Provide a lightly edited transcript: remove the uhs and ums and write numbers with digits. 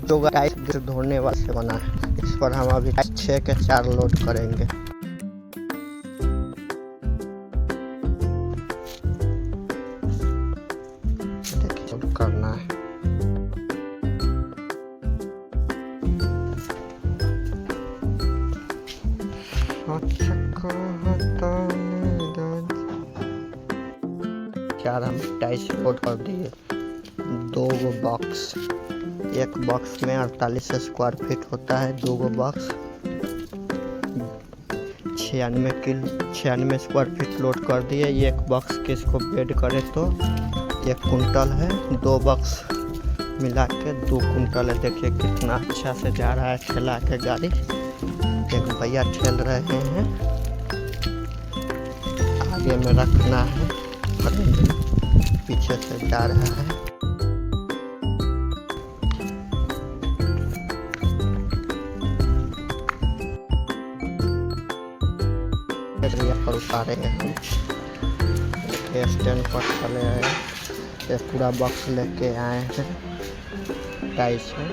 जो टाइस धोने वाले बना है। इस पर हम अभी 6 के 4 लोड करेंगे। देखिए करना है। चार हम टाइस लोड कर दिए। 2 गो बॉक्स, एक बॉक्स में 48 स्क्वायर फीट होता है। 2 गो बॉक्स 96 स्क्वायर फीट लोड कर दिए। एक बॉक्स के इसको बेड करें तो 1 कुंटल है। 2 बॉक्स मिला के 2 कुंटल है। देखिए कितना अच्छा से जा रहा है ठेला के गाड़ी। एक भैया ठेल रहे हैं। आगे में रखना है, पीछे से जा रहा है। पर उतारेंगे हम। स्टैंड पर चले आए, पूरा बॉक्स लेके आए हैं टाइस में।